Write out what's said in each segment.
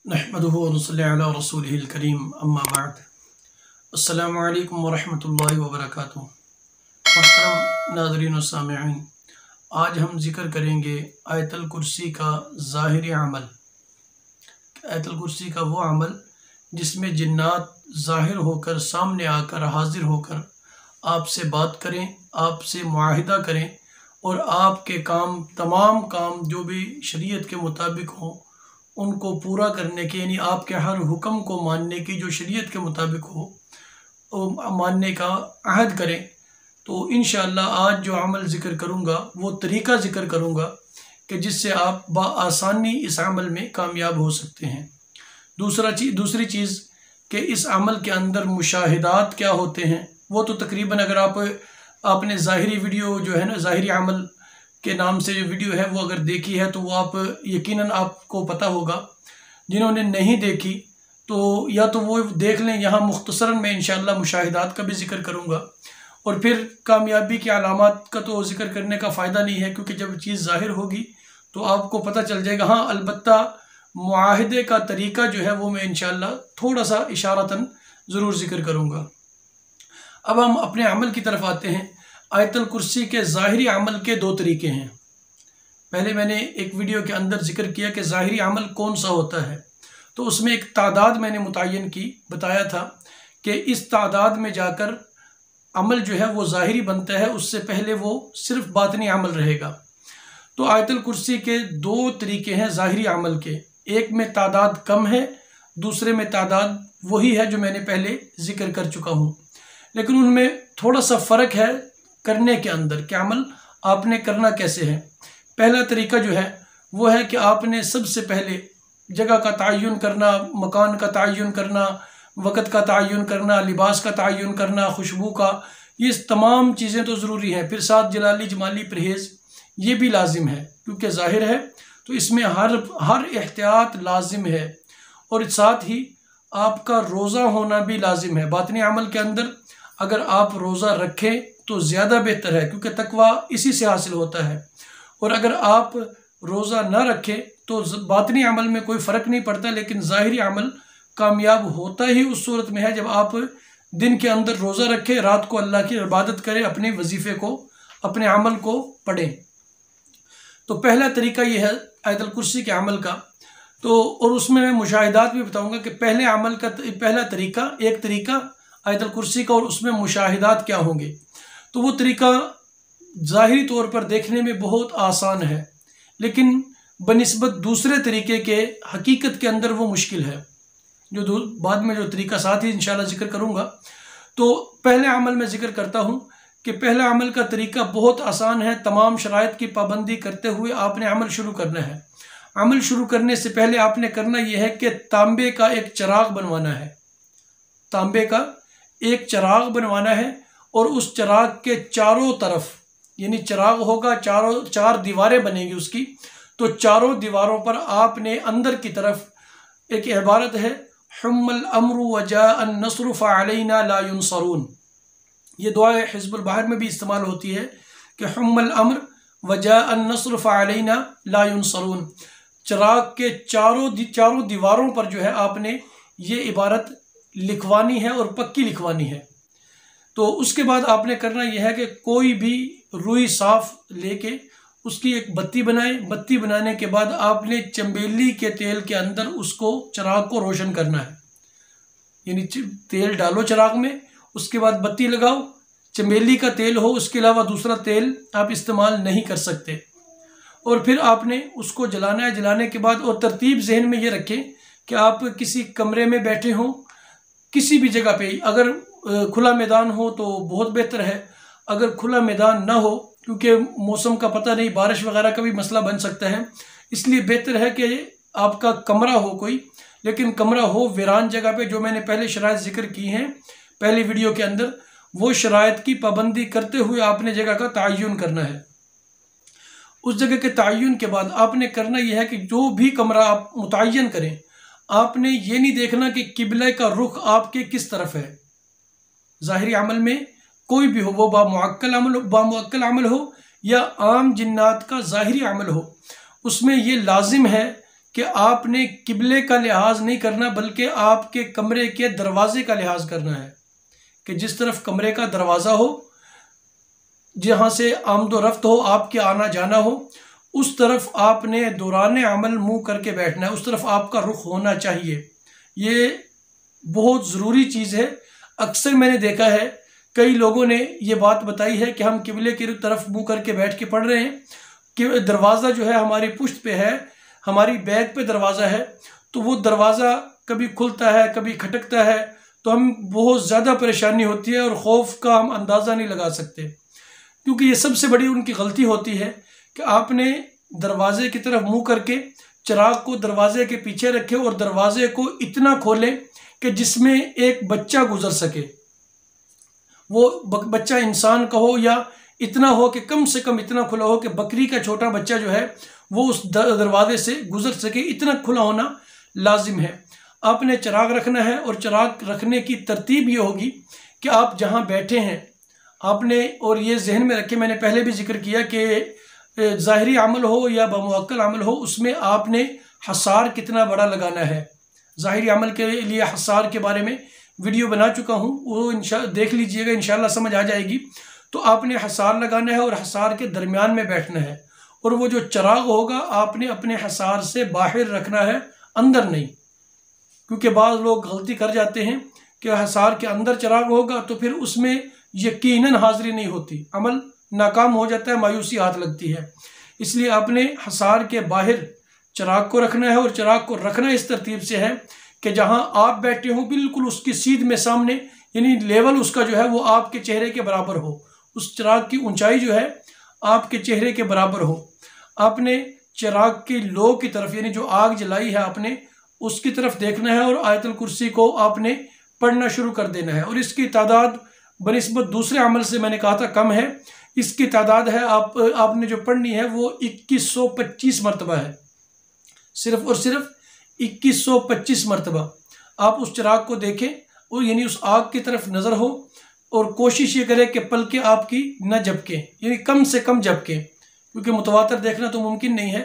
नहमदुहु व नसल्ली अला रसूलिहिल करीम अम्मा बाद। अस्सलामु अलैकुम व रहमतुल्लाहि व बरकातुहू। मोहतरम नाज़रीन व सामिईन, आज हम जिक्र करेंगे आयतल कुर्सी का ज़ाहिरी अमल। आयतल कुर्सी का वो अमल जिसमें जिन्नात ज़ाहिर होकर सामने आकर हाजिर होकर आपसे बात करें, आपसे मुआहिदा करें और आपके काम तमाम काम जो भी शरीयत के मुताबिक हों उनको पूरा करने के, यानी आपके हर हुक्म को मानने की जो शरीयत के मुताबिक हो मानने का अहद करें। तो इंशाअल्लाह आज जो अमल ज़िक्र करूँगा वो तरीक़ा ज़िक्र करूँगा कि जिससे आप बआसानी इस अमल में कामयाब हो सकते हैं। दूसरी चीज़ कि इस अमल के अंदर मुशाहिदात क्या होते हैं वो तो तकरीबन अगर आपने ज़ाहिरी वीडियो जो है ना, ज़ाहिरी अमल के नाम से जो वीडियो है वो अगर देखी है तो वो आप यकीनन आपको पता होगा। जिन्होंने नहीं देखी तो या तो वो देख लें। यहाँ मुख्तसरन मैं इंशाअल्लाह मुशाहिदात का भी जिक्र करूँगा और फिर कामयाबी के अलामात का तो जिक्र करने का फ़ायदा नहीं है, क्योंकि जब चीज़ ज़ाहिर होगी तो आपको पता चल जाएगा। हाँ, अलबत्ता मुआहिदे का तरीका जो है वो मैं इंशाअल्लाह थोड़ा सा इशारतन ज़रूर जिक्र करूँगा। अब हम अपने अमल की तरफ आते हैं। आयतल कुर्सी के ज़ाहिरी अमल के दो तरीके हैं। पहले मैंने एक वीडियो के अंदर जिक्र किया कि ज़ाहिरी अमल कौन सा होता है, तो उसमें एक तादाद मैंने मुतय्यन की, बताया था कि इस तादाद में जाकर अमल जो है वो ज़ाहिरी बनता है, उससे पहले वो सिर्फ बातिनी अमल रहेगा। तो आयतल कुर्सी के दो तरीके हैं ज़ाहिरी अमल के। एक में तादाद कम है, दूसरे में तादाद वही है जो मैंने पहले जिक्र कर चुका हूँ, लेकिन उनमें थोड़ा सा फ़र्क है करने के अंदर कि अमल आपने करना कैसे है। पहला तरीका जो है वो है कि आपने सबसे पहले जगह का तयन करना, मकान का तयन करना, वक़्त का तयन करना, लिबास का तयन करना, खुशबू का, ये तमाम चीज़ें तो ज़रूरी हैं। फिर साथ जलाली जमाली परहेज़ ये भी लाजिम है, क्योंकि ज़ाहिर है तो इसमें हर एहतियात लाजिम है। और साथ ही आपका रोज़ा होना भी लाजिम है। बातिनी अमल के अंदर अगर आप रोज़ा रखें तो ज़्यादा बेहतर है, क्योंकि तकवा इसी से हासिल होता है। और अगर आप रोज़ा न रखें तो बातिनी अमल में कोई फ़र्क नहीं पड़ता, लेकिन ज़ाहिरी अमल कामयाब होता ही उस सूरत में है जब आप दिन के अंदर रोज़ा रखें, रात को अल्लाह की इबादत करें, अपने वजीफ़े को, अपने अमल को पढ़ें। तो पहला तरीका ये है आयतल कुर्सी के अमल का। तो और उसमें मैं मुशाहिदात भी बताऊँगा कि पहले अमल का पहला तरीका, एक तरीका आयतल कुर्सी का, और उसमें मुशाहिदात क्या होंगे। तो वो तरीका ज़ाहिरी तौर पर देखने में बहुत आसान है, लेकिन बनिस्बत दूसरे तरीके के हकीकत के अंदर वो मुश्किल है, जो बाद में जो तरीका साथ ही इंशाल्लाह जिक्र करूँगा। तो पहले अमल में जिक्र करता हूँ कि पहला अमल का तरीका बहुत आसान है। तमाम शराइत की पाबंदी करते हुए आपने अमल शुरू करना है। अमल शुरू करने से पहले आपने करना यह है कि तांबे का एक चिराग बनवाना है। तांबे का एक चिराग बनवाना है और उस चिराग के चारों तरफ, यानी चिराग होगा, चार दीवारें बनेंगी उसकी, तो चारों दीवारों पर आपने अंदर की तरफ एक इबारत है, हुम्मल अम्रु वजाअन नस्रु फअलैना ला युनसरून। ये दुआ हिज़्बुल बहर में भी इस्तेमाल होती है कि हुम्मल अम्र वजाअन नस्रु फअलैना ला युनसरून। चिराग के चारों दीवारों पर जो है आपने ये इबारत लिखवानी है और पक्की लिखवानी है। तो उसके बाद आपने करना यह है कि कोई भी रुई साफ लेके उसकी एक बत्ती बनाएं। बत्ती बनाने के बाद आपने चंबेली के तेल के अंदर उसको, चिराग को रोशन करना है, यानी तेल डालो चिराग में, उसके बाद बत्ती लगाओ। चंबेली का तेल हो, उसके अलावा दूसरा तेल आप इस्तेमाल नहीं कर सकते। और फिर आपने उसको जलाना है। जलाने के बाद और तरतीब जहन में ये रखें कि आप किसी कमरे में बैठे हों, किसी भी जगह पे, अगर खुला मैदान हो तो बहुत बेहतर है। अगर खुला मैदान ना हो, क्योंकि मौसम का पता नहीं, बारिश वगैरह का भी मसला बन सकता है, इसलिए बेहतर है कि आपका कमरा हो कोई, लेकिन कमरा हो वीरान जगह पे। जो मैंने पहले शराइत जिक्र की हैं पहले वीडियो के अंदर, वो शराइत की पाबंदी करते हुए आपने जगह का तयन करना है। उस जगह के तयन के बाद आपने करना यह है कि जो भी कमरा आप मुतय्यन करें, आपने ये नहीं देखना कि किबला का रुख आपके किस तरफ है। ज़ाहिरी अमल में कोई भी हो, वो बामुअक्कल अमल हो या आम जिन्नात का ज़ाहिरी अमल हो, उसमें ये लाजिम है कि आपने किबले का लिहाज नहीं करना, बल्कि आपके कमरे के दरवाजे का लिहाज करना है कि जिस तरफ कमरे का दरवाज़ा हो, जहाँ से आमदोरफ्त हो, आपके आना जाना हो, उस तरफ आपने दौरान अमल मुँह करके बैठना है, उस तरफ आपका रुख होना चाहिए। ये बहुत ज़रूरी चीज़ है। अक्सर मैंने देखा है कई लोगों ने ये बात बताई है कि हम किबले की तरफ मुँह करके बैठ के पढ़ रहे हैं कि दरवाज़ा जो है हमारी पुश्त पे है, हमारी बैक पे दरवाज़ा है, तो वो दरवाज़ा कभी खुलता है कभी खटकता है, तो हम बहुत ज़्यादा परेशानी होती है और खौफ का हम अंदाज़ा नहीं लगा सकते। क्योंकि ये सबसे बड़ी उनकी गलती होती है कि आपने दरवाजे की तरफ मुँह करके चिराग को दरवाजे के पीछे रखें और दरवाजे को इतना खोलें कि जिसमें एक बच्चा गुजर सके। वो बच्चा इंसान का हो या इतना हो कि कम से कम इतना खुला हो कि बकरी का छोटा बच्चा जो है वो उस दरवाजे से गुजर सके, इतना खुला होना लाजिम है। आपने चिराग रखना है और चिराग रखने की तरतीब ये होगी कि आप जहाँ बैठे हैं आपने, और ये जहन में रखें, मैंने पहले भी जिक्र किया कि ज़ाहिरी अमल हो या बमुअक्कल अमल हो, उसमें आपने हसार कितना बड़ा लगाना है। ज़ाहिरी अमल के लिए हसार के बारे में वीडियो बना चुका हूँ, वो देख लीजिएगा, इंशाल्लाह समझ आ जाएगी। तो आपने हसार लगाना है और हसार के दरमियान में बैठना है, और वो जो चिराग होगा आपने अपने हसार से बाहर रखना है, अंदर नहीं। क्योंकि बाज़ लोग गलती कर जाते हैं कि हसार के अंदर चिराग होगा तो फिर उसमें यकीनन हाज़िरी नहीं होती, अमल नाकाम हो जाता है, मायूसी हाथ लगती है। इसलिए आपने हसार के बाहर चिराग को रखना है, और चिराग को रखना इस तरतीब से है कि जहां आप बैठे हो बिल्कुल उसकी सीध में सामने, यानी लेवल उसका जो है वो आपके चेहरे के बराबर हो, उस चिराग की ऊंचाई जो है आपके चेहरे के बराबर हो। आपने चिराग की लो की तरफ, यानी जो आग जलाई है आपने उसकी तरफ देखना है, और आयतुल कुर्सी को आपने पढ़ना शुरू कर देना है। और इसकी तादाद बनिस्बत दूसरे अमल से मैंने कहा था कम है, इसकी तादाद है आपने जो पढ़नी है वो 2125 मरतबा है, सिर्फ और सिर्फ 2125 मरतबा। आप उस चिराग को देखें और यानी उस आग की तरफ नज़र हो, और कोशिश ये करें कि पलकें आपकी न झपकें, यानी कम से कम झपकें, क्योंकि मुतवातर देखना तो मुमकिन नहीं है,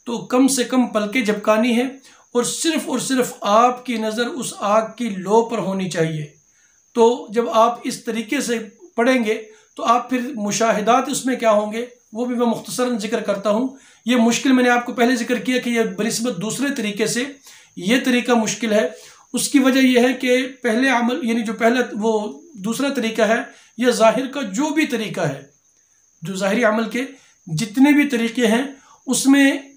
तो कम से कम पलकें झपकानी है, और सिर्फ आपकी नज़र उस आग की लो पर होनी चाहिए। तो जब आप इस तरीके से पढ़ेंगे तो आप फिर मुशाहिदात उसमें क्या होंगे वो भी मैं मुख्तसरन जिक्र करता हूँ। ये मुश्किल मैंने आपको पहले जिक्र किया कि यह बनिस्बत दूसरे तरीके से ये तरीका मुश्किल है। उसकी वजह यह है कि पहले अमल, यानी जो पहला वो दूसरा तरीका है, यह ज़ाहिर का जो भी तरीका है, जो ज़ाहिरी अमल के जितने भी तरीके हैं, उसमें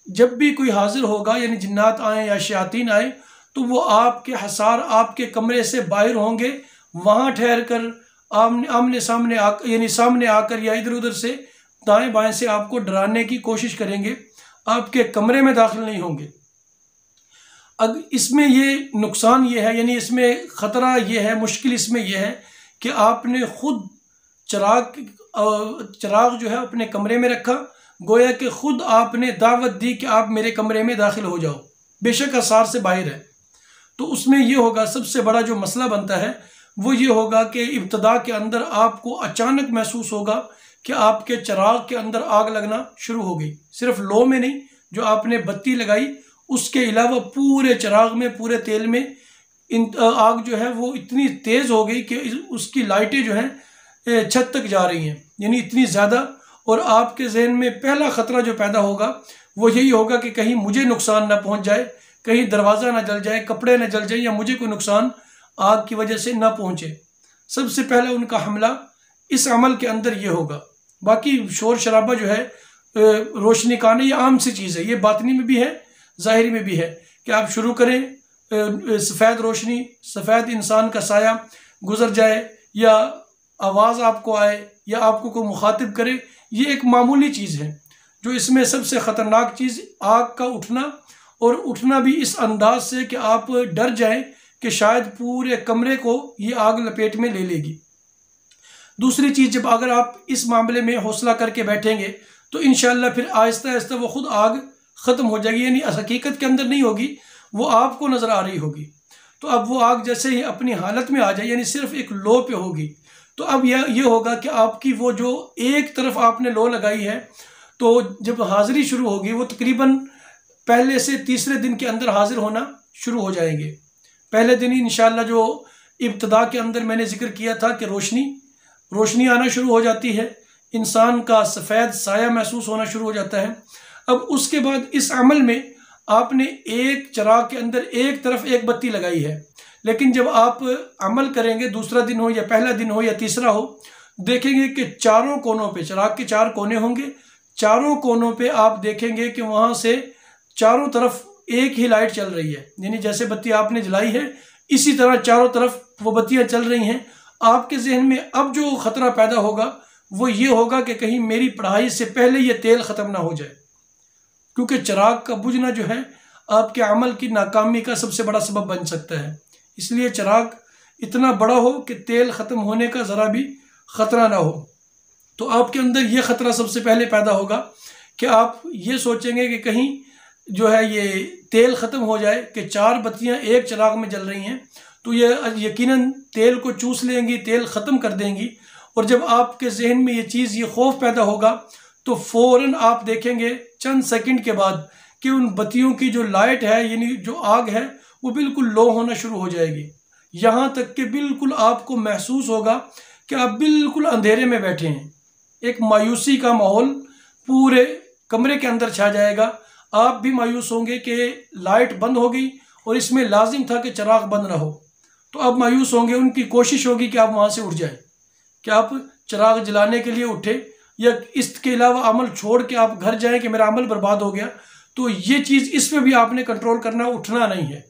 जब भी कोई हाजिर होगा, यानी जिन्नात आए या शयातीन आए, तो वो आपके हसार आपके कमरे से बाहर होंगे, वहाँ ठहर कर आमने सामने यानी सामने आकर या इधर उधर से दाएं बाएं से आपको डराने की कोशिश करेंगे, आपके कमरे में दाखिल नहीं होंगे। अब इसमें ये नुकसान ये है, यानी इसमें ख़तरा ये है, मुश्किल इसमें यह है कि आपने खुद चिराग जो है अपने कमरे में रखा, गोया कि खुद आपने दावत दी कि आप मेरे कमरे में दाखिल हो जाओ, बेशक हसार से बाहर है। तो उसमें यह होगा, सबसे बड़ा जो मसला बनता है वो ये होगा कि इब्तदा के अंदर आपको अचानक महसूस होगा कि आपके चिराग के अंदर आग लगना शुरू हो गई। सिर्फ लो में नहीं, जो आपने बत्ती लगाई उसके अलावा पूरे चिराग में, पूरे तेल में आग जो है वो इतनी तेज़ हो गई कि उसकी लाइटें जो हैं छत तक जा रही हैं, यानी इतनी ज़्यादा। और आपके जहन में पहला ख़तरा जो पैदा होगा वो यही होगा कि कहीं मुझे नुकसान ना पहुंच जाए, कहीं दरवाज़ा ना जल जाए, कपड़े ना जल जाए, या मुझे कोई नुकसान आग की वजह से ना पहुंचे। सबसे पहला उनका हमला इस अमल के अंदर ये होगा। बाकी शोर शराबा जो है, रोशनी का आना, ये आम सी चीज़ है, ये बातनी में भी है, ज़ाहिरी में भी है कि आप शुरू करें, सफ़ेद रोशनी, सफ़ेद इंसान का साया गुजर जाए, या आवाज़ आपको आए, या आपको कोई मुखातिब करे, ये एक मामूली चीज़ है। जो इसमें सबसे ख़तरनाक चीज़ आग का उठना, और उठना भी इस अंदाज से कि आप डर जाएं कि शायद पूरे कमरे को ये आग लपेट में ले लेगी। दूसरी चीज़, जब अगर आप इस मामले में हौसला करके बैठेंगे तो इंशाअल्लाह फिर आहिस्ता आहिस्ता वो खुद आग ख़त्म हो जाएगी, यानी हकीकत के अंदर नहीं होगी, वो आपको नज़र आ रही होगी। तो अब वो आग जैसे ही अपनी हालत में आ जाए, यानी सिर्फ एक लो पे होगी, तो अब यह होगा कि आपकी वो जो एक तरफ आपने लो लगाई है, तो जब हाजिरी शुरू होगी वो तकरीबन पहले से तीसरे दिन के अंदर हाजिर होना शुरू हो जाएंगे। पहले दिन ही इंशाअल्लाह जो इब्तिदा के अंदर मैंने जिक्र किया था कि रोशनी आना शुरू हो जाती है, इंसान का सफ़ेद साया महसूस होना शुरू हो जाता है। अब उसके बाद इस अमल में आपने एक चिराग के अंदर एक तरफ एक बत्ती लगाई है, लेकिन जब आप अमल करेंगे, दूसरा दिन हो या पहला दिन हो या तीसरा हो, देखेंगे कि चारों कोनों पे, चिराग के 4 कोने होंगे, चारों कोनों पे आप देखेंगे कि वहाँ से चारों तरफ एक ही लाइट चल रही है। यानी जैसे बत्ती आपने जलाई है इसी तरह चारों तरफ वो बत्तियाँ चल रही हैं। आपके जहन में अब जो ख़तरा पैदा होगा वो ये होगा कि कहीं मेरी पढ़ाई से पहले ये तेल ख़त्म ना हो जाए, क्योंकि चिराग का बुझना जो है आपके अमल की नाकामी का सबसे बड़ा सबब बन सकता है। इसलिए चिराग इतना बड़ा हो कि तेल ख़त्म होने का ज़रा भी ख़तरा ना हो। तो आपके अंदर ये ख़तरा सबसे पहले पैदा होगा कि आप ये सोचेंगे कि कहीं जो है ये तेल ख़त्म हो जाए, कि 4 बत्तियां एक चिराग में जल रही हैं तो ये यकीनन तेल को चूस लेंगी, तेल ख़त्म कर देंगी। और जब आपके जहन में ये चीज़, ये खौफ पैदा होगा तो फ़ौरन आप देखेंगे चंद सेकंड के बाद कि उन बत्तियों की जो लाइट है, यानी जो आग है, वो बिल्कुल लो होना शुरू हो जाएगी। यहाँ तक कि बिल्कुल आपको महसूस होगा कि आप बिल्कुल अंधेरे में बैठे हैं। एक मायूसी का माहौल पूरे कमरे के अंदर छा जाएगा। आप भी मायूस होंगे कि लाइट बंद हो गई और इसमें लाजिम था कि चिराग बंद ना हो, तो आप मायूस होंगे। उनकी कोशिश होगी कि आप वहाँ से उठ जाएं, कि आप चिराग जलाने के लिए उठे, या इसके अलावा अमल छोड़ के आप घर जाएं कि मेरा अमल बर्बाद हो गया। तो ये चीज़, इस पर भी आपने कंट्रोल करना, उठना नहीं है।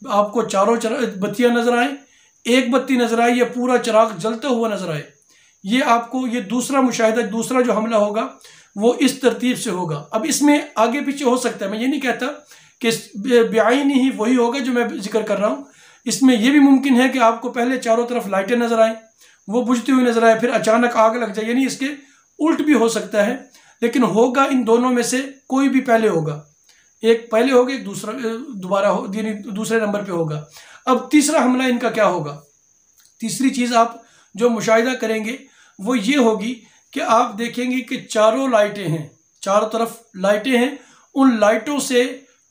आपको चारों बत्तियाँ नज़र आए, एक बत्ती नज़र आए या पूरा चिराग जलता हुआ नज़र आए, ये आपको, ये दूसरा मुशाहिदा, दूसरा जो हमला होगा वो इस तरतीब से होगा। अब इसमें आगे पीछे हो सकता है, मैं ये नहीं कहता कि बेआईनी ही वही होगा जो मैं जिक्र कर रहा हूँ। इसमें यह भी मुमकिन है कि आपको पहले चारों तरफ लाइटें नज़र आएँ, वो बुझती हुई नज़र आए, फिर अचानक आग लग जाए, यानी इसके उल्ट भी हो सकता है। लेकिन होगा इन दोनों में से कोई भी पहले होगा, एक पहले होगा, एक दूसरा दोबारा हो, यानी दूसरे नंबर पे होगा। अब तीसरा हमला इनका क्या होगा? तीसरी चीज़ आप जो मुशाहिदा करेंगे वो ये होगी कि आप देखेंगे कि चारों लाइटें हैं, चारों तरफ लाइटें हैं, उन लाइटों से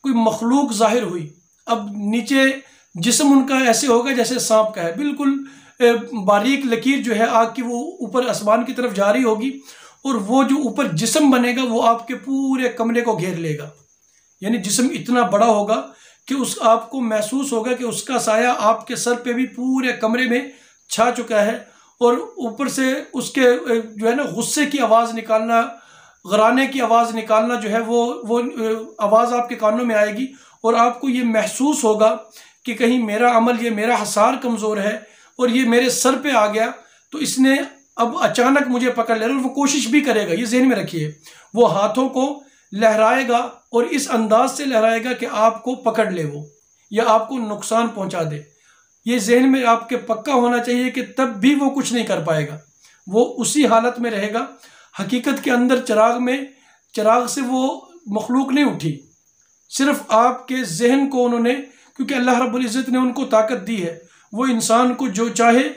कोई मखलूक जाहिर हुई। अब नीचे जिस्म उनका ऐसे होगा जैसे सांप का है, बिल्कुल बारीक लकीर जो है आग की वो ऊपर आसमान की तरफ जा रही होगी, और वो जो ऊपर जिस्म बनेगा वो आपके पूरे कमरे को घेर लेगा। यानी जिस्म इतना बड़ा होगा कि उस आपको महसूस होगा कि उसका साया आपके सर पे भी पूरे कमरे में छा चुका है, और ऊपर से उसके जो है ना गुस्से की आवाज़ निकालना, गराने की आवाज़ निकालना जो है वो आवाज़ आपके कानों में आएगी, और आपको ये महसूस होगा कि कहीं मेरा अमल, ये मेरा हसार कमज़ोर है और ये मेरे सर पे आ गया, तो इसने अब अचानक मुझे पकड़ लेना। और वो कोशिश भी करेगा, ये ज़हन में रखिए, वो हाथों को लहराएगा और इस अंदाज से लहराएगा कि आपको पकड़ ले वो, या आपको नुकसान पहुंचा दे। ये जहन में आपके पक्का होना चाहिए कि तब भी वो कुछ नहीं कर पाएगा, वो उसी हालत में रहेगा। हकीकत के अंदर चिराग से वो मखलूक नहीं उठी, सिर्फ आपके जहन को उन्होंने, क्योंकि अल्लाह रब्बुल इज़्ज़त ने उनको ताकत दी है, वो इंसान को जो चाहे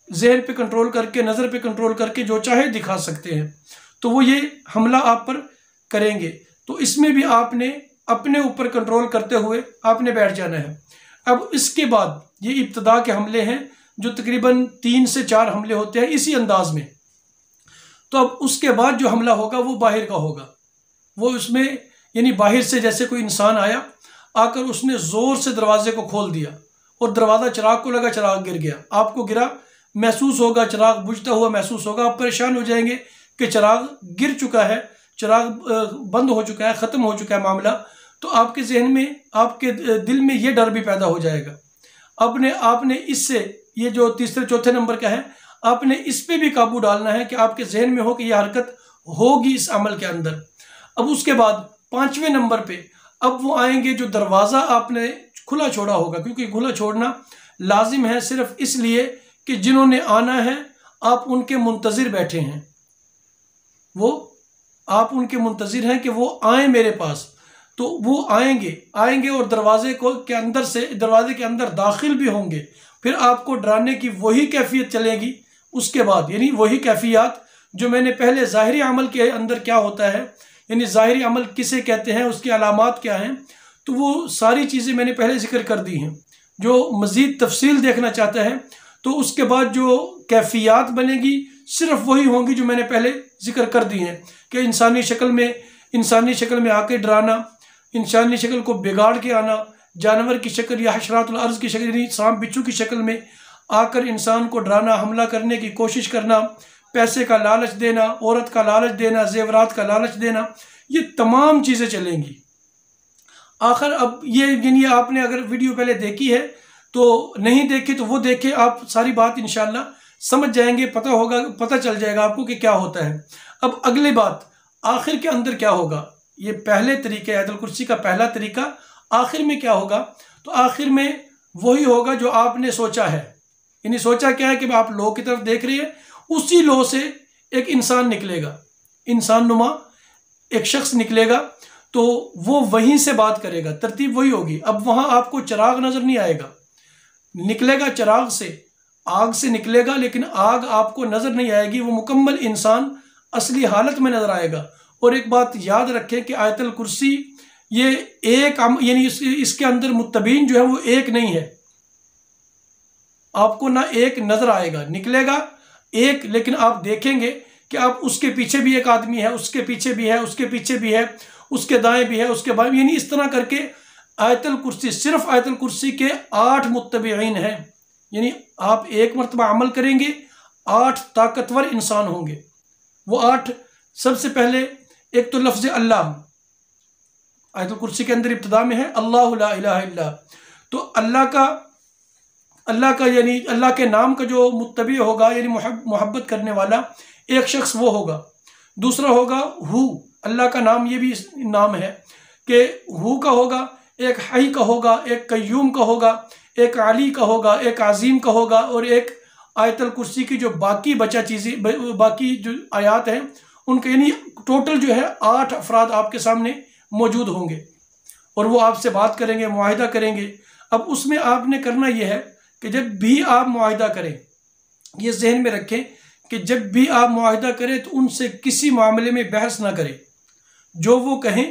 जहन पे कंट्रोल करके, नज़र पे कंट्रोल करके जो चाहे दिखा सकते हैं। तो वो ये हमला आप पर करेंगे, तो इसमें भी आपने अपने ऊपर कंट्रोल करते हुए आपने बैठ जाना है। अब इसके बाद ये इब्तिदा के हमले हैं जो तकरीबन 3 से 4 हमले होते हैं इसी अंदाज में। तो अब उसके बाद जो हमला होगा वो बाहर का होगा। वो उसमें यानी बाहर से जैसे कोई इंसान आया, आकर उसने ज़ोर से दरवाजे को खोल दिया और दरवाज़ा चिराग को लगा, चिराग गिर गया, आपको गिरा महसूस होगा, चिराग बुझता हुआ महसूस होगा। आप परेशान हो जाएंगे कि चिराग गिर चुका है, चिराग बंद हो चुका है, ख़त्म हो चुका है मामला। तो आपके जहन में, आपके दिल में ये डर भी पैदा हो जाएगा। आपने इससे, ये जो तीसरे चौथे नंबर का है, आपने इस पे भी काबू डालना है कि आपके जहन में हो कि यह हरकत होगी इस अमल के अंदर। अब उसके बाद 5वें नंबर पे अब वो आएंगे जो दरवाज़ा आपने खुला छोड़ा होगा, क्योंकि खुला छोड़ना लाजिम है सिर्फ इसलिए कि जिन्होंने आना है आप उनके मुंतज़िर बैठे हैं, वो आप उनके मुंतज़िर हैं कि वो आए मेरे पास। तो वो आएंगे और दरवाजे के अंदर दाखिल भी होंगे। फिर आपको डराने की वही कैफियत चलेगी उसके बाद, यानी वही कैफियत जो मैंने पहले ज़ाहिरी अमल के अंदर क्या होता है यानी ज़ाहिरी अमल किसे कहते हैं, उसकी अलामात क्या हैं, तो वो सारी चीज़ें मैंने पहले जिक्र कर दी हैं। जो मज़ीद तफसील देखना चाहता है तो उसके बाद जो कैफियत बनेगी सिर्फ वही होंगी जो मैंने पहले जिक्र कर दी हैं कि इंसानी शक्ल में आके डराना, इंसानी शक्ल को बिगाड़ के आना, जानवर की शक्ल या हशरातुल अर्ज़ की शक्ल यानी सांप बिच्छू की शक्ल में आकर इंसान को डराना, हमला करने की कोशिश करना, पैसे का लालच देना, औरत का लालच देना, जेवरात का लालच देना, ये तमाम चीज़ें चलेंगी। आखिर अब ये यानी आपने अगर वीडियो पहले देखी है तो नहीं देखी तो वो देखे, आप सारी बात इंशाल्लाह समझ जाएंगे, पता चल जाएगा आपको कि क्या होता है। अब अगली बात, आखिर के अंदर क्या होगा, ये पहले तरीके आयतुल कुर्सी का पहला तरीका, आखिर में क्या होगा, तो आखिर में वही होगा जो आपने सोचा है। यानी सोचा क्या है कि आप लो की तरफ देख रहे हैं, उसी लो से एक इंसान निकलेगा, इंसान नुमा एक शख्स निकलेगा, तो वो वहीं से बात करेगा, तरतीब वही होगी। अब वहां आपको चिराग नजर नहीं आएगा, निकलेगा चिराग से, आग से निकलेगा, लेकिन आग आपको नजर नहीं आएगी, वो मुकम्मल इंसान असली हालत में नजर आएगा। और एक बात याद रखें कि आयतुल कुर्सी ये एक यानी इसके अंदर मुत्तबीन जो है वो एक नहीं है, आपको ना एक नजर आएगा, निकलेगा एक, लेकिन आप देखेंगे कि आप उसके पीछे भी एक आदमी है, उसके पीछे भी है, उसके पीछे भी है, उसके दाएं भी है, उसके बाएं, यानी इस तरह करके आयतुल कुर्सी, सिर्फ आयतुल कुर्सी के 8 मुत्तबीन हैं। यानी आप एक मरतबा अमल करेंगे, 8 ताकतवर इंसान होंगे। वो 8 सबसे पहले एक तो लफ्ज़ अल्लाह आयतुल कुर्सी के अंदर इब्तिदा में है, अल्लाहु ला इलाहा इल्ला, तो अल्लाह का यानी अल्लाह के नाम का जो मुत्तबी होगा यानी मोहब्बत करने वाला एक शख्स वो होगा। दूसरा होगा हु, अल्लाह का नाम ये भी नाम है कि हु का होगा, एक हई का होगा, एक कय्यूम का होगा, एक अली का होगा, एक अजीम का होगा, और एक आयतुल कुर्सी की जो बाकी बचा चीज़ें, बाकी जो आयात हैं उनके, यानी टोटल जो है 8 अफराद आपके सामने मौजूद होंगे और वो आपसे बात करेंगे, मुआहिदा करेंगे। अब उसमें आपने करना यह है कि जब भी आप मुआहिदा करें, ये जहन में रखें कि जब भी आप मुआहिदा करें तो उनसे किसी मामले में बहस ना करें, जो वो कहें,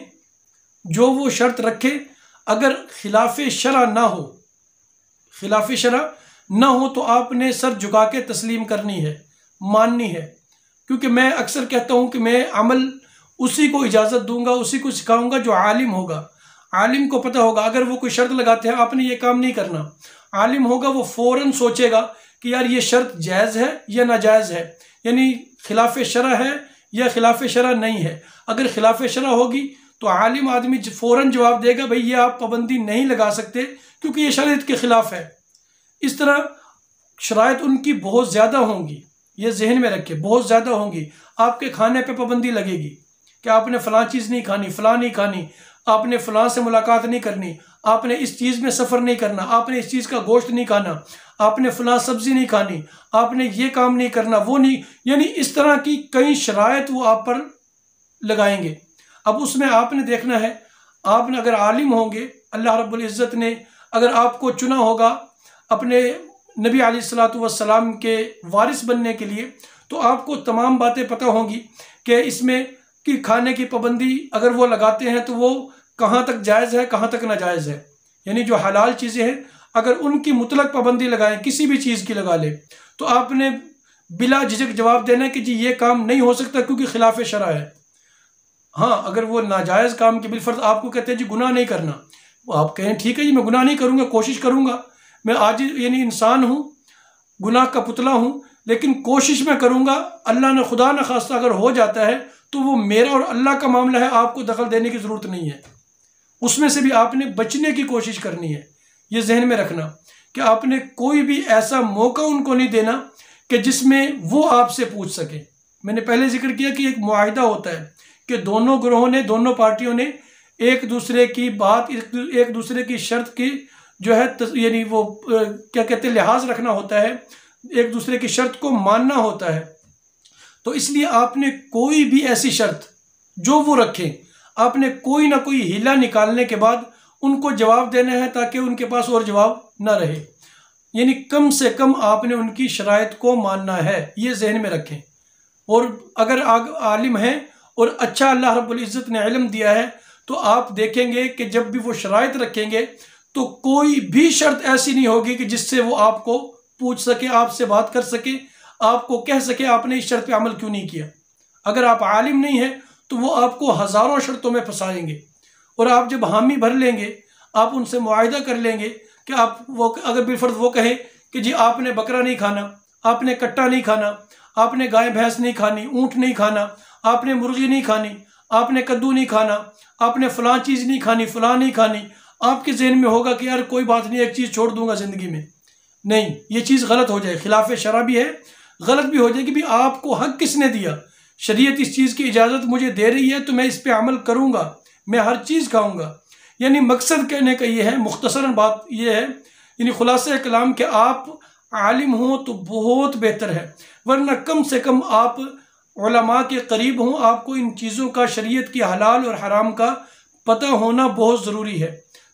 जो वो शर्त रखें, अगर खिलाफ शरा ना हो, खिलाफ शरा ना हो तो आपने सर झुका के तस्लीम करनी है, माननी है। क्योंकि मैं अक्सर कहता हूं कि मैं अमल उसी को इजाज़त दूंगा, उसी को सिखाऊंगा जो आलिम होगा। आलिम को पता होगा, अगर वो कोई शर्त लगाते हैं आपने ये काम नहीं करना, आलिम होगा वो फ़ौरन सोचेगा कि यार ये शर्त जायज़ है या नाजायज़ है, यानी खिलाफ शरा है या खिलाफ शरा नहीं है। अगर खिलाफ शरा होगी तो आलिम आदमी फ़ौरन जवाब देगा, भाई ये आप पाबंदी नहीं लगा सकते क्योंकि ये शरीयत के ख़िलाफ़ है। इस तरह शराइत उनकी बहुत ज़्यादा होंगी, ये जहन में रखें, बहुत ज़्यादा होंगी। आपके खाने पे पाबंदी लगेगी कि आपने फ़लाँ चीज़ नहीं खानी, फ़लाँ नहीं खानी, आपने फ़लाँ से मुलाकात नहीं करनी, आपने इस चीज़ में सफ़र नहीं करना, आपने इस चीज़ का गोश्त नहीं खाना, आपने फ़लाँ सब्ज़ी नहीं खानी, आपने ये काम नहीं करना, वो नहीं, यानी इस तरह की कई शराइत वो आप पर लगाएंगे। अब उसमें आपने देखना है, आपने अगर आलिम होंगे, अल्लाह रब्बुल इज़्ज़त ने अगर आपको चुना होगा अपने नबी अलैहिस्सलातु वस्सलाम के वारिस बनने के लिए, तो आपको तमाम बातें पता होंगी कि इसमें कि खाने की पाबंदी अगर वो लगाते हैं तो वो कहाँ तक जायज़ है, कहाँ तक नाजायज़ है। यानी जो हलाल चीज़ें हैं अगर उनकी मुतलक पाबंदी लगाएं, किसी भी चीज़ की लगा ले, तो आपने बिला झिझक जवाब देना है कि जी ये काम नहीं हो सकता क्योंकि खिलाफ शरा है। हाँ, अगर वो नाजायज़ काम के बिलफर्ज आपको कहते हैं जी गुनाह नहीं करना, वो आप कहें ठीक है जी मैं गुनाह नहीं करूँगा, कोशिश करूँगा, मैं आज यानी इंसान हूँ, गुनाह का पुतला हूँ, लेकिन कोशिश मैं करूँगा, अल्लाह ने खुदा न खास्ता अगर हो जाता है तो वो मेरा और अल्लाह का मामला है, आपको दखल देने की ज़रूरत नहीं है। उसमें से भी आपने बचने की कोशिश करनी है। ये जहन में रखना कि आपने कोई भी ऐसा मौका उनको नहीं देना कि जिसमें वो आपसे पूछ सके। मैंने पहले जिक्र किया कि एक मुआहिदा होता है कि दोनों ग्रोहों ने, दोनों पार्टियों ने एक दूसरे की बात, एक दूसरे की शर्त की जो है यानी वो क्या कहते हैं लिहाज रखना होता है, एक दूसरे की शर्त को मानना होता है। तो इसलिए आपने कोई भी ऐसी शर्त जो वो रखें, आपने कोई ना कोई हीला निकालने के बाद उनको जवाब देना है ताकि उनके पास और जवाब ना रहे। यानी कम से कम आपने उनकी शराइत को मानना है, ये जहन में रखें। और अगर आलिम हैं और अच्छा अल्लाह रब्बुल इज़्ज़त ने इल्म दिया है, तो आप देखेंगे कि जब भी वो शराइत रखेंगे तो कोई भी शर्त ऐसी नहीं होगी कि जिससे वो आपको पूछ सके, आपसे बात कर सके, आपको कह सके आपने इस शर्त पे अमल क्यों नहीं किया। अगर आप आलिम नहीं हैं तो वो आपको हज़ारों शर्तों में फंसाएंगे, और आप जब हामी भर लेंगे, आप उनसे मुआहिदा कर लेंगे कि आप वो अगर बिलफर्ज वो कहे कि जी आपने बकरा नहीं खाना, आपने कट्टा नहीं खाना, आपने गाय भैंस नहीं खानी, ऊँट नहीं खाना, आपने मुर्गी नहीं खानी, आपने कद्दू नहीं खाना, आपने फ़लाँ चीज़ नहीं खानी, फ़लाँ नहीं खानी, आपके जहन में होगा कि यार कोई बात नहीं, एक चीज़ छोड़ दूंगा ज़िंदगी में। नहीं, ये चीज़ गलत हो जाए, खिलाफ शरा भी है, गलत भी हो जाए कि भाई आपको हक किसने दिया। शरीयत इस चीज़ की इजाज़त मुझे दे रही है तो मैं इस पर अमल करूँगा, मैं हर चीज़ खाऊँगा। यानी मकसद कहने का ये है, मुख्तसरन बात ये है, यानी खुलासा कलाम कि आप आलिम हों तो बहुत बेहतर है, वरना कम से कम आप उलमा के करीब हों, आपको इन चीज़ों का, शरीयत की हलाल और हराम का पता होना बहुत ज़रूरी है।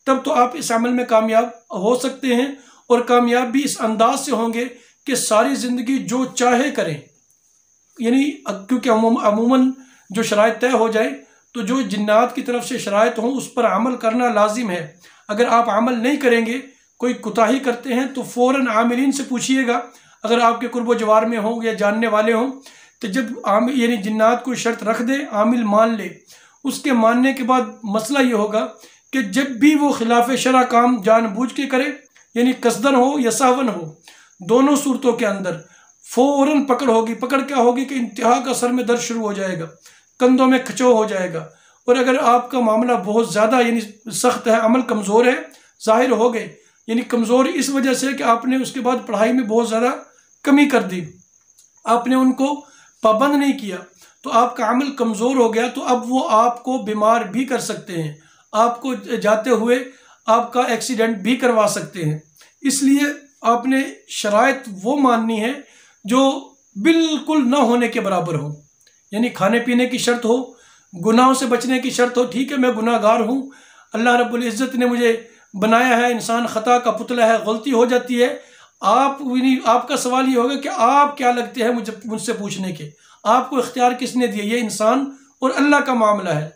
तब तो आप इस अमल में कामयाब हो सकते हैं, और कामयाब भी इस अंदाज से होंगे कि सारी ज़िंदगी जो चाहे करें। यानी क्योंकि अमूमन जो शराइत तय हो जाए तो जो जिन्नात की तरफ से शराइत हों उस पर अमल करना लाजिम है। अगर आप अमल नहीं करेंगे, कोई कोताही करते हैं, तो फ़ौरन आमिलीन से पूछिएगा, अगर आपके कुर्बो जवार में हों या जानने वाले हों, तो जब यानी जिन्नात कोई शर्त रख दे, आमिल मान ले, उसके मानने के बाद मसला ये होगा कि जब भी वो खिलाफ शरा काम जानबूझ के करे, यानी कसदन हो या सावन हो, दोनों सूरतों के अंदर फ़ौरन पकड़ होगी। पकड़ क्या होगी कि इंतहा का सर में दर्द शुरू हो जाएगा, कंधों में खचो हो जाएगा। और अगर आपका मामला बहुत ज़्यादा यानी सख्त है, अमल कमज़ोर है, ज़ाहिर हो गए, यानी कमज़ोर इस वजह से कि आपने उसके बाद पढ़ाई में बहुत ज़्यादा कमी कर दी, आपने उनको पाबंद नहीं किया, तो आपका अमल कमज़ोर हो गया, तो अब वो आपको बीमार भी कर सकते हैं, आपको जाते हुए आपका एक्सीडेंट भी करवा सकते हैं। इसलिए आपने शराइत वो माननी है जो बिल्कुल न होने के बराबर हो। यानी खाने पीने की शर्त हो, गुनाहों से बचने की शर्त हो। ठीक है, मैं गुनाहगार हूँ, अल्लाह रब्बुल इज़्ज़त ने मुझे बनाया है, इंसान ख़ता का पुतला है, गलती हो जाती है। आपका सवाल ये होगा कि आप क्या लगते हैं मुझसे पूछने के, आपको इख्तियार किसने दिया। ये इंसान और अल्लाह का मामला है,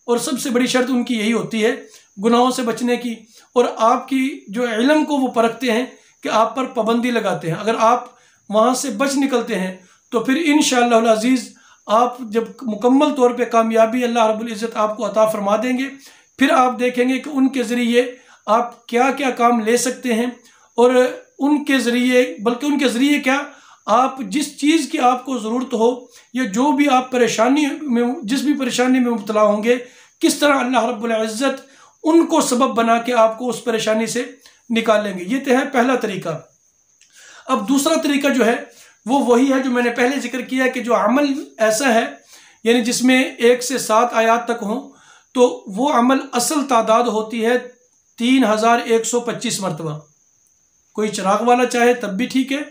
और सबसे बड़ी शर्त उनकी यही होती है गुनाहों से बचने की। और आपकी जो इल्म को वो परखते हैं कि आप पर पाबंदी लगाते हैं। अगर आप वहाँ से बच निकलते हैं तो फिर इंशाअल्लाह अज़ीज़ आप जब मुकम्मल तौर पे कामयाबी अल्लाह रब्बुल इज़्ज़त आपको अता फरमा देंगे, फिर आप देखेंगे कि उनके ज़रिए आप क्या क्या काम ले सकते हैं, और उनके ज़रिए, बल्कि उनके ज़रिए क्या, आप जिस चीज़ की आपको ज़रूरत हो, या जो भी आप परेशानी में, जिस भी परेशानी में मुब्तला होंगे, किस तरह अल्लाह रब्बुल इज़्ज़त उनको सबब बना के आपको उस परेशानी से निकालेंगे। ये तो है पहला तरीका। अब दूसरा तरीका जो है वो वही है जो मैंने पहले जिक्र किया कि जो अमल ऐसा है यानी जिसमें 1 से 7 आयात तक हों, तो वो अमल असल तादाद होती है 3125 मरतबा। कोई चिराग वाला चाहे तब भी ठीक है,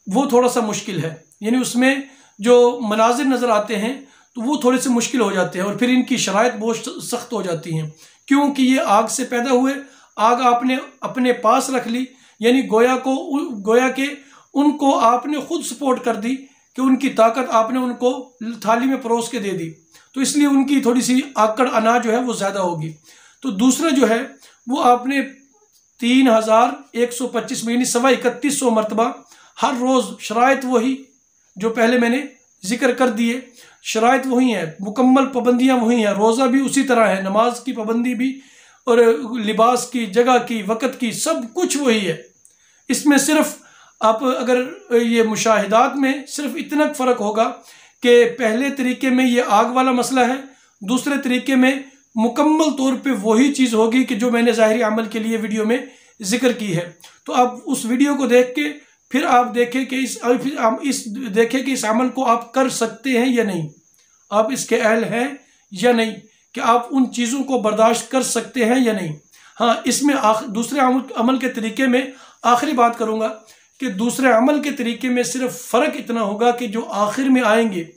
वो थोड़ा सा मुश्किल है, यानी उसमें जो मनाजिर नज़र आते हैं तो वो थोड़े से मुश्किल हो जाते हैं, और फिर इनकी शराइत बहुत सख्त हो जाती हैं, क्योंकि ये आग से पैदा हुए, आग आपने अपने पास रख ली, यानी गोया के उनको आपने खुद सपोर्ट कर दी कि उनकी ताकत आपने उनको थाली में परोस के दे दी, तो इसलिए उनकी थोड़ी सी आकड़ अना जो है वो ज़्यादा होगी। तो दूसरा जो है वो आपने 3125 यानी 31,100 मरतबा हर रोज़, शराइत वही जो पहले मैंने जिक्र कर दिए, शराइत वही है, मुकम्मल पाबंदियाँ वही हैं, रोज़ा भी उसी तरह है, नमाज की पाबंदी भी, और लिबास की, जगह की, वक़्त की, सब कुछ वही है। इसमें सिर्फ आप अगर ये मुशाहिदात में सिर्फ इतना फ़र्क होगा कि पहले तरीके में ये आग वाला मसला है, दूसरे तरीके में मुकम्मल तौर पे वही चीज़ होगी कि जो मैंने ज़ाहिरी अमल के लिए वीडियो में ज़िक्र की है। तो आप उस वीडियो को देख के फिर आप देखें कि इस अमल को आप कर सकते हैं या नहीं, आप इसके अहल हैं या नहीं, कि आप उन चीज़ों को बर्दाश्त कर सकते हैं या नहीं। हाँ, इसमें दूसरे अमल के तरीके में आखिरी बात करूँगा कि दूसरे अमल के तरीके में सिर्फ फ़र्क इतना होगा कि जो आखिर में आएंगे,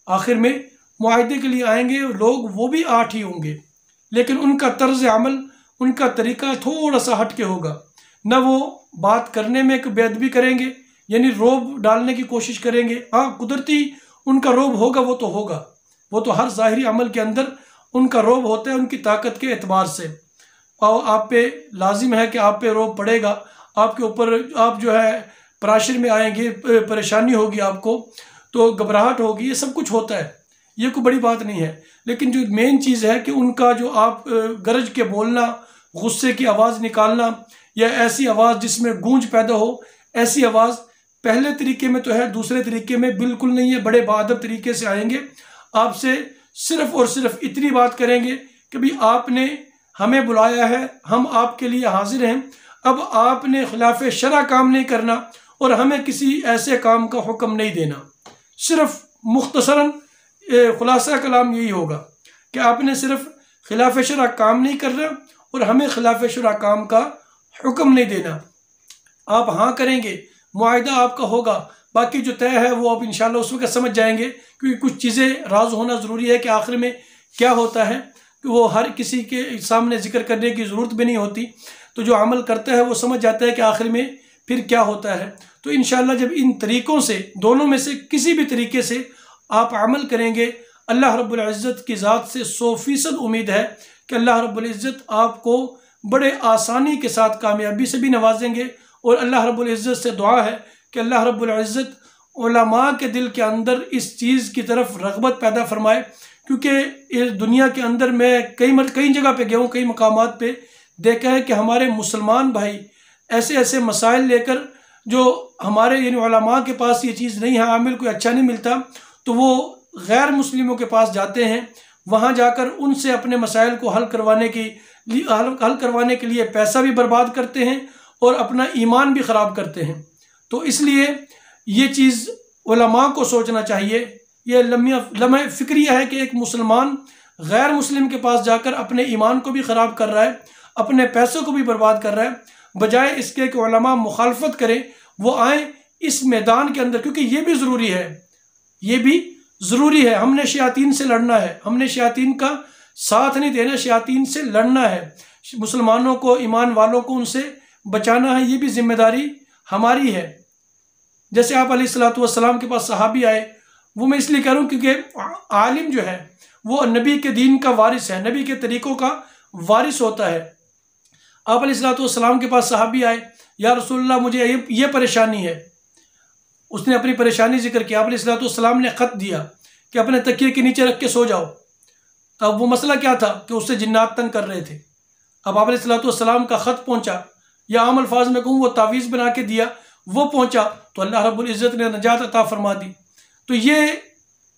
आखिर में मुआहिदे के लिए आएंगे लोग, वो भी 8 ही होंगे, लेकिन उनका तर्ज अमल, उनका तरीका थोड़ा सा हट के होगा। न वो बात करने में एक बेअदबी करेंगे, यानी रोब डालने की कोशिश करेंगे। हाँ, कुदरती उनका रोब होगा, वो तो होगा, वो तो हर ज़ाहिरी अमल के अंदर उनका रौब होता है, उनकी ताकत के एतबार से। और आप पे लाजिम है कि आप पे रौब पड़ेगा, आपके ऊपर आप जो है प्रेशर में आएंगे, परेशानी होगी आपको, तो घबराहट होगी, ये सब कुछ होता है, ये कोई बड़ी बात नहीं है। लेकिन जो मेन चीज़ है कि उनका जो आप गरज के बोलना, गुस्से की आवाज़ निकालना, या ऐसी आवाज़ जिसमें गूंज पैदा हो, ऐसी आवाज़ पहले तरीके में तो है, दूसरे तरीके में बिल्कुल नहीं है। बड़े बाअदब तरीके से आएंगे, आपसे सिर्फ और सिर्फ इतनी बात करेंगे कि भाई आपने हमें बुलाया है, हम आपके लिए हाजिर हैं, अब आपने खिलाफ शरा काम नहीं करना और हमें किसी ऐसे काम का हुक्म नहीं देना। सिर्फ मुख्तसरन खुलासा कलाम यही होगा कि आपने सिर्फ खिलाफ शरा काम नहीं करना और हमें खिलाफ शरा काम का हुक्म नहीं देना। आप हाँ करेंगे, मुआहिदा आपका होगा, बाकी जो तय है वो आप इंशाल्लाह उस वक्त समझ जाएंगे, क्योंकि कुछ चीज़ें राज होना ज़रूरी है कि आखिर में क्या होता है कि वो हर किसी के सामने जिक्र करने की ज़रूरत भी नहीं होती। तो जो अमल करता है वो समझ जाता है कि आखिर में फिर क्या होता है। तो इंशाल्लाह जब इन तरीक़ों से, दोनों में से किसी भी तरीके से आप अमल करेंगे, अल्लाह रब्बुल इज़्ज़त की ज़ात से 100% उम्मीद है कि अल्लाह रब्बुल इज़्ज़त आपको बड़े आसानी के साथ कामयाबी से भी नवाजेंगे। और अल्लाह रब्बुल इज़्ज़त से दुआ है कि अल्लाह रब्बुल इज़्ज़त उलमा के दिल के अंदर इस चीज़ की तरफ रग़बत पैदा फरमाए, क्योंकि इस दुनिया के अंदर मैं कई जगह पे गया हूँ, कई मकामात पे देखा है कि हमारे मुसलमान भाई ऐसे ऐसे मसाइल लेकर, जो हमारे यानी उलमा के पास ये चीज़ नहीं है, आमिल कोई अच्छा नहीं मिलता, तो वो गैर मुस्लिमों के पास जाते हैं, वहाँ जाकर उनसे अपने मसाइल को हल करवाने के लिए पैसा भी बर्बाद करते हैं और अपना ईमान भी ख़राब करते हैं। तो इसलिए ये चीज़ उलमा को सोचना चाहिए। ये लम्हे फ़िक्रिया है कि एक मुसलमान गैर मुस्लिम के पास जाकर अपने ईमान को भी ख़राब कर रहा है, अपने पैसों को भी बर्बाद कर रहा है, बजाय इसके कि उलमा मुखालफत करें, वो आए इस मैदान के अंदर, क्योंकि ये भी ज़रूरी है, ये भी ज़रूरी है। हमने शयातीन से लड़ना है, हमने शयातीन का साथ नहीं देना, शयातीन से लड़ना है, मुसलमानों को, ईमान वालों को उनसे बचाना है, ये भी जिम्मेदारी हमारी है। जैसे आप अलैहिस्सलातु वस्सलाम के पास सहाबी आए, वो मैं इसलिए कह रहा हूँ क्योंकि आलिम जो है वो नबी के दीन का वारिस है, नबी के तरीक़ों का वारिस होता है। आप अलैहिस्सलातु वस्सलाम के पास सहाबी आए, या रसूलल्लाह मुझे ये परेशानी है, उसने अपनी परेशानी जिक्र किया, आप अलैहिस्सलातु वस्सलाम ने ख़त दिया कि अपने तकिए के नीचे रख के सो जाओ। अब वो मसला क्या था कि उससे जिन्नात तंग कर रहे थे। अब आप अलैहिस्सलातु वस्सलाम का ख़त पहुँचा, या आम अल्फाज में कहूँ वो तावीज़ बना के दिया, वो पहुँचा, तो अल्लाह रब्बुल इज़्ज़त ने नजात अता फरमा दी। तो ये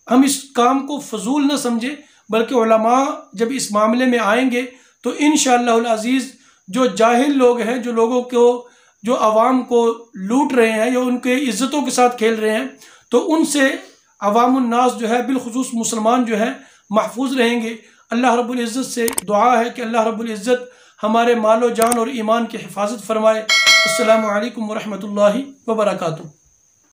हम इस काम को फजूल न समझें, बल्कि उलमा जब इस मामले में आएंगे तो इंशाअल्लाहुल अज़ीज़ जो जाहिल लोग हैं, जो लोगों को, जो आवाम को लूट रहे हैं या उनके इज़्ज़तों के साथ खेल रहे हैं, तो उनसे अवामुन नास जो है, बिलखुसूस मुसलमान जो है, महफूज रहेंगे। अल्लाह रब्बुल इज़्ज़त से दुआ है कि अल्लाह रब्बुल इज़्ज़त हमारे मालो जान और ईमान की हिफाजत फरमाए। अस्सलामु अलैकुम व रहमतुल्लाहि व बरकातुहू।